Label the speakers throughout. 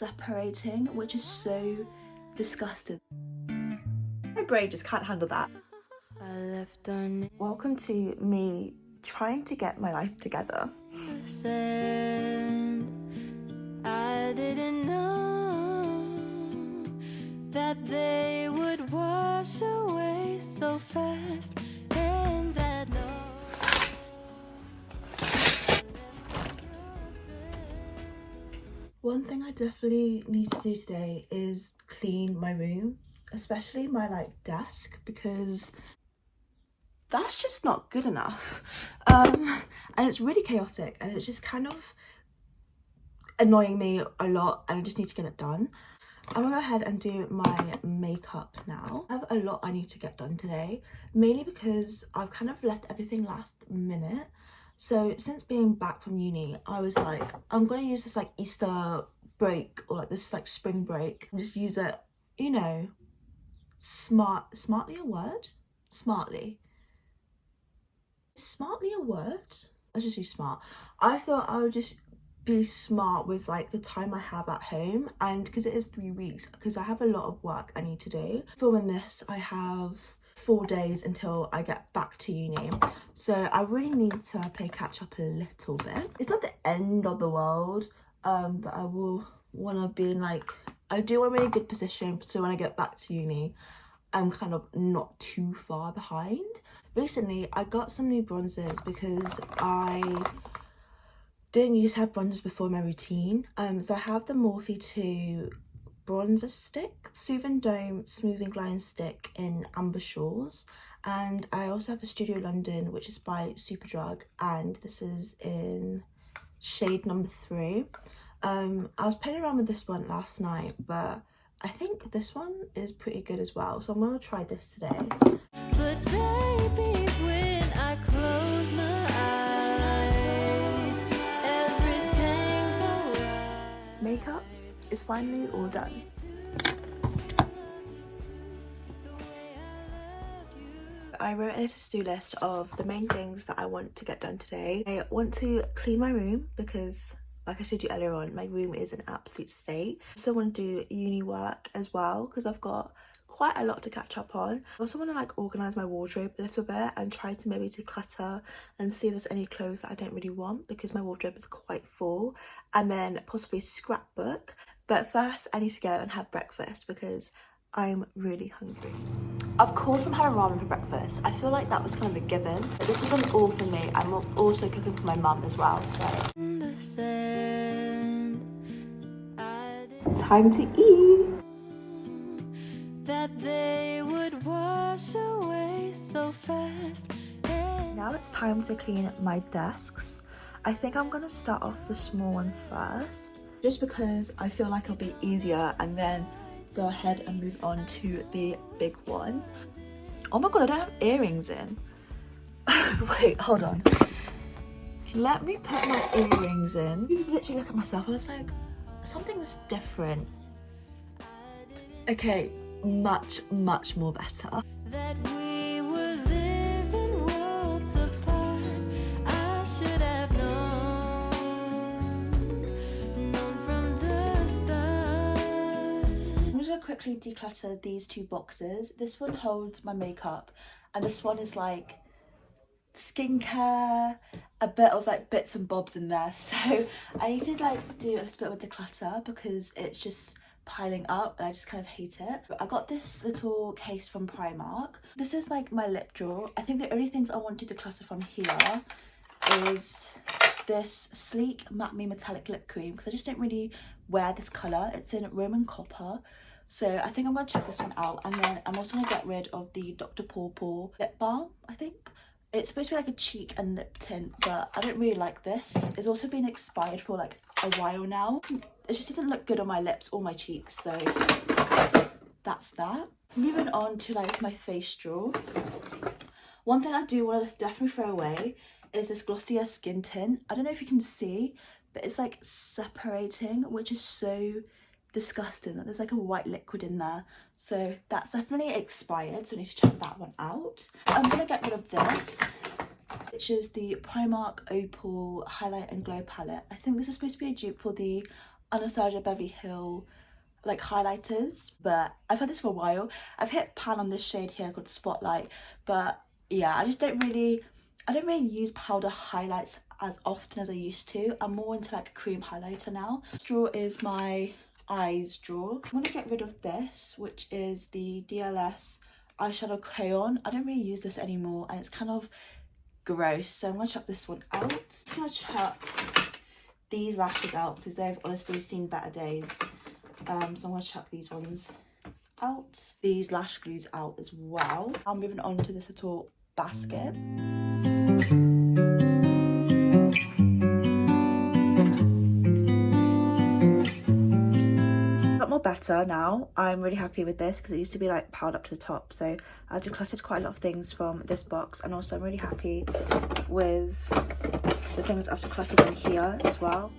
Speaker 1: separating, which is so disgusting. My brain just can't handle that. Welcome to me trying to get my life together.
Speaker 2: I didn't know that they would wash away so fast, and that
Speaker 1: One thing I definitely need to do today is clean my room, especially my desk, because that's just not good enough. And it's really chaotic and it's just kind of annoying me a lot, and I just need to get it done. I'm gonna go ahead and do my makeup now. I have a lot I need to get done today, mainly because I've kind of left everything last minute. So since being back from uni, I was like, I'm gonna use this Easter break or this spring break and just use it, you know, smartly a word? Smartly a word? Let's just use smart. I thought I would just be smart with the time I have at home, and because it is 3 weeks, because I have a lot of work I need to do. Filming this, I have 4 days until I get back to uni, so I really need to play catch up a little bit. It's not the end of the world, but I will want to be in I do want to be in a good position so when I get back to uni I'm kind of not too far behind. Recently I got some new bronzers because I didn't used to have bronzers before in my routine. So I have the Morphe 2 bronzer stick, Soothing Dome Smoothing Line Stick in Amber Shores, and I also have a Studio London, which is by Superdrug, and this is in shade number 3. I was playing around with this one last night, but I think this one is pretty good as well, so I'm gonna try this today.
Speaker 2: But baby, when I close my eyes, everything's alright.
Speaker 1: Makeup is finally all done. I wrote a to-do list of the main things that I want to get done today. I want to clean my room because, like I showed you earlier on, my room is in an absolute state. I also want to do uni work as well because I've got quite a lot to catch up on. I also want to organise my wardrobe a little bit and try to maybe declutter and see if there's any clothes that I don't really want because my wardrobe is quite full, and then possibly scrapbook. But first I need to go and have breakfast because I'm really hungry. Of course I'm having ramen for breakfast. I feel like that was kind of a given. But this isn't all for me. I'm also cooking for my mum as well, so. Time to eat!
Speaker 2: That they would wash away so fast.
Speaker 1: Now it's time to clean my desks. I think I'm gonna start off the small one first, just because I feel like it'll be easier, and then go ahead and move on to the big one. Oh my god, I don't have earrings in. Wait, hold on. Let me put my earrings in. I just literally look at myself, I was like, something's different. Okay, much more better.
Speaker 2: That we were living worlds apart. I should have known from the start.
Speaker 1: I'm just gonna quickly declutter these 2 boxes. This one holds my makeup, and this one is skincare, a bit of bits and bobs in there. So I need to do a bit of a declutter because it's just piling up and I just kind of hate it. I got this little case from Primark. This is my lip drawer. I think the only things I want to declutter from here is this sleek Matte Me metallic lip cream because I just don't really wear this colour. It's in Roman Copper, so I think I'm going to check this one out. And then I'm also going to get rid of the Dr. Pawpaw lip balm. I think it's supposed to be a cheek and lip tint, but I don't really like this. It's also been expired for a while now. It just doesn't look good on my lips or my cheeks, so that's that. Moving on to my face drawer. One thing I do want to definitely throw away is this Glossier skin tint. I don't know if you can see, but it's separating, which is so disgusting that there's a white liquid in there. So that's definitely expired, so I need to check that one out. I'm gonna get rid of this, which is the Primark Opal Highlight and Glow Palette. I think this is supposed to be a dupe for the Anastasia Beverly Hill like highlighters, but I've had this for a while. I've hit pan on this shade here called Spotlight, but yeah, I don't really use powder highlights as often as I used to. I'm more into like a cream highlighter now. This drawer is my eyes drawer. I'm gonna get rid of this, which is the DLS eyeshadow crayon. I don't really use this anymore and it's kind of gross, so I'm gonna chuck this one out. I'm gonna chuck these lashes out because they've honestly seen better days. So I'm gonna chuck these ones out. These lash glues out as well. I'm moving on to this little basket. A lot more better now. I'm really happy with this because it used to be like piled up to the top. So I've decluttered quite a lot of things from this box, and also I'm really happy with the things I've decluttered in here as well.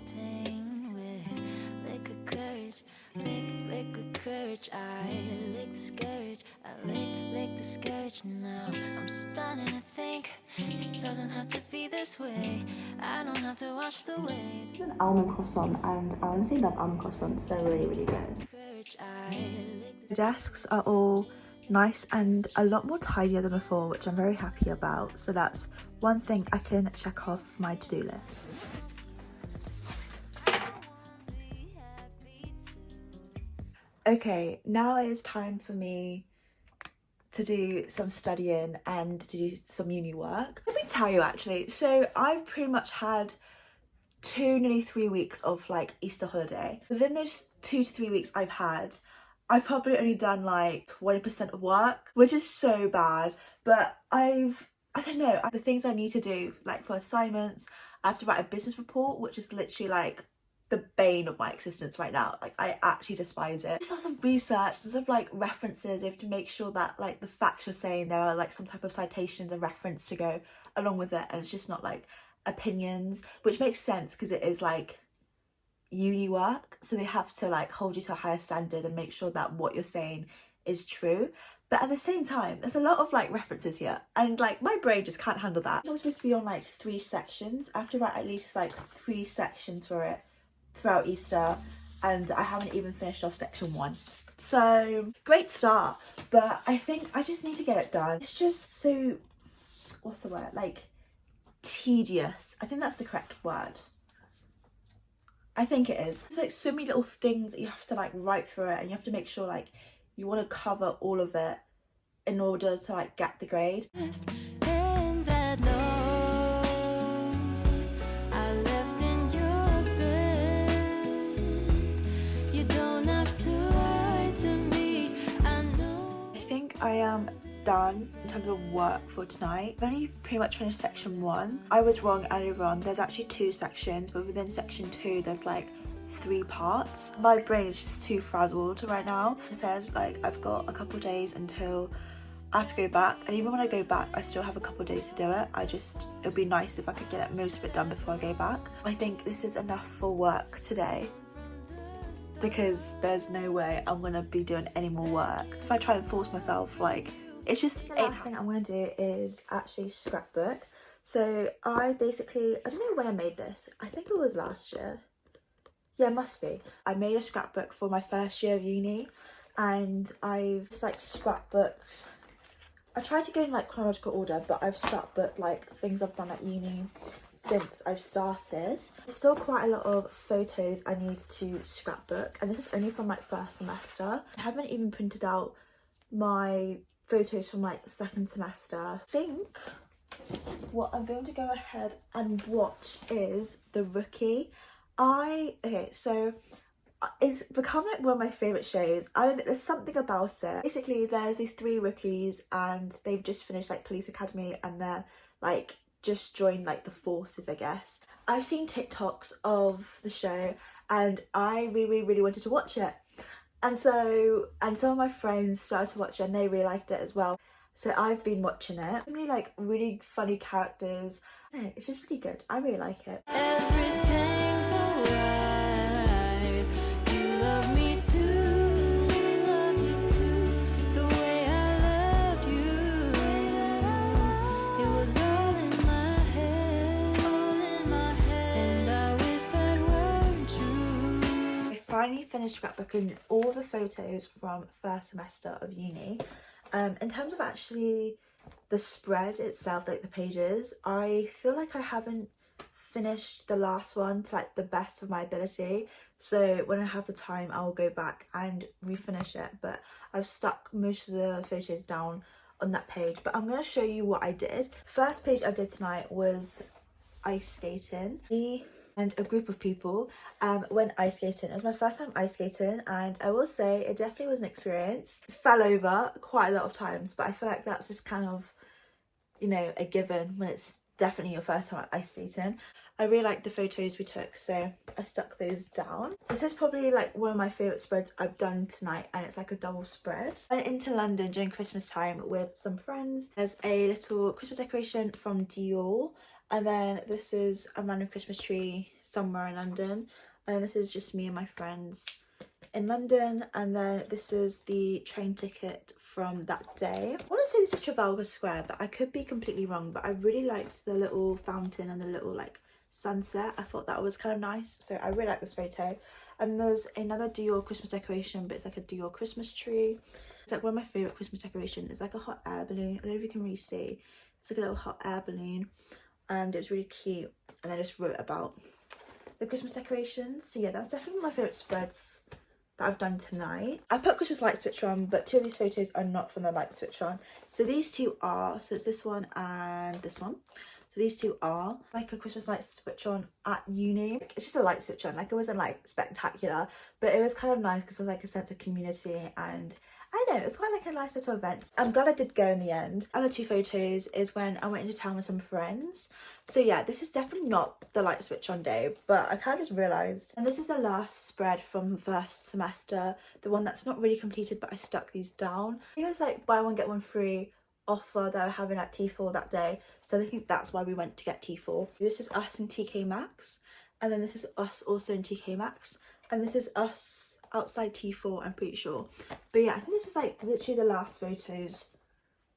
Speaker 1: Courage, I lick discourage, I lick discourage now. I'm starting to think it doesn't have to be this way. I don't have to watch the way. It's an almond croissant, and I honestly love almond croissants. They're really, really good. The desks are all nice and a lot more tidier than before, which I'm very happy about. So that's one thing I can check off my to-do list. Okay, now it is time for me to do some studying and to do some uni work. Let me tell you actually, so I've pretty much had nearly 3 weeks of like Easter holiday. Within those 2 to 3 weeks I've probably only done like 20% of work, which is so bad. But I don't know, the things I need to do, like for assignments, I have to write a business report, which is literally like the bane of my existence right now. Like I actually despise it. Just have some research, just have like references. You have to make sure that like the facts you're saying, there are like some type of citations and reference to go along with it, and it's just not like opinions, which makes sense because it is like uni work, so they have to like hold you to a higher standard and make sure that what you're saying is true. But at the same time, there's a lot of like references here, and like my brain just can't handle that. I'm supposed to be on like 3 sections. I have to write at least like 3 sections for it throughout Easter, and I haven't even finished off section 1. So great start, but I think I just need to get it done. It's just so, what's the word, like tedious. I think that's the correct word. I think it is. There's like so many little things that you have to like write through it, and you have to make sure like you want to cover all of it in order to like get the grade.
Speaker 2: And that note I left in your bed, you don't have to lie to me, I know.
Speaker 1: I think I am done in terms of work for tonight. I've only pretty much finished section 1. I was wrong earlier on. There's actually 2 sections, but within section 2 there's like 3 parts. My brain is just too frazzled right now. I said like I've got a couple days until I have to go back, and even when I go back I still have a couple days to do it. It would be nice if I could get most of it done before I go back. I think this is enough for work today, because there's no way I'm gonna be doing any more work. If I try and force myself, like, it's just... The last thing I'm gonna do is actually scrapbook. So I don't know when I made this. I think it was last year. Yeah, it must be. I made a scrapbook for my first year of uni, and I've just like scrapbooked. I tried to go in like chronological order, but I've scrapbooked like things I've done at uni since I've started. There's still quite a lot of photos I need to scrapbook, and this is only from like first semester. I haven't even printed out my photos from like the second semester. I think what I'm going to go ahead and watch is The Rookie. So it's become like one of my favourite shows. There's something about it. Basically there's these 3 rookies, and they've just finished like police academy, and they're like just joined like the forces, I guess. I've seen TikToks of the show, and I really, really wanted to watch it. And some of my friends started to watch it, and they really liked it as well. So I've been watching it. So many like really funny characters. I don't know, it's just really good. I really like it.
Speaker 2: Everything's alright. You love me too, the way I loved you. It was all in my head, and I wish that weren't true.
Speaker 1: finally finished scrapbooking all the photos from first semester of uni. In terms of actually the spread itself, like the pages, I feel like I haven't finished the last one to like the best of my ability, so when I have the time I'll go back and refinish it, but I've stuck most of the photos down on that page. But I'm going to show you what I did. First page I did tonight was ice skating. Me and a group of people went ice skating. It was my first time ice skating, and I will say it definitely was an experience. Fell over quite a lot of times, but I feel like that's just kind of, you know, a given when it's definitely your first time ice skating. I really liked the photos we took, so I stuck those down. This is probably like one of my favourite spreads I've done tonight, and it's like a double spread. I went into London during Christmas time with some friends. There's a little Christmas decoration from Dior, and then this is a random Christmas tree somewhere in London, and this is just me and my friends in London, and then this is the train ticket from that day. I want to say this is Trafalgar Square, but I could be completely wrong. But I really liked the little fountain and the little like sunset. I thought that was kind of nice, so I really like this photo. And there's another Dior Christmas decoration, but it's like a Dior Christmas tree. It's like one of my favourite Christmas decorations. It's like a hot air balloon. I don't know if you can really see. It's like a little hot air balloon, and it was really cute. And I just wrote about the Christmas decorations. So yeah, that's definitely my favourite spreads that I've done tonight. I put Christmas light switch on, but two of these photos are not from the light switch on. So these two are, so it's this one and this one. So these two are like a Christmas light switch on at uni. It's just a light switch on, like it wasn't like spectacular, but it was kind of nice because there's like a sense of community, and I don't know, it's quite like a nice little event. I'm glad I did go in the end. Other two photos is when I went into town with some friends. So yeah, this is definitely not the light switch on day, but I kind of just realised. And this is the last spread from first semester, the one that's not really completed, but I stuck these down. It was like buy one get one free offer that I were having at T4 that day, so I think that's why we went to get T4. This is us in TK Maxx, and then this is us also in TK Maxx, and this is us outside T4, I'm pretty sure. But yeah, I think this is like literally the last photos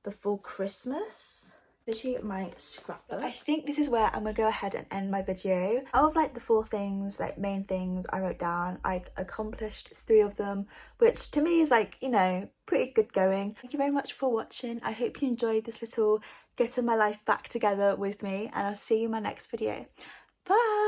Speaker 1: before Christmas. Literally my scrapbook. I think this is where I'm gonna go ahead and end my video. Out of like the 4 things, like main things I wrote down, I accomplished 3 of them, which to me is like, you know, pretty good going. Thank you very much for watching. I hope you enjoyed this little getting my life back together with me, and I'll see you in my next video. Bye!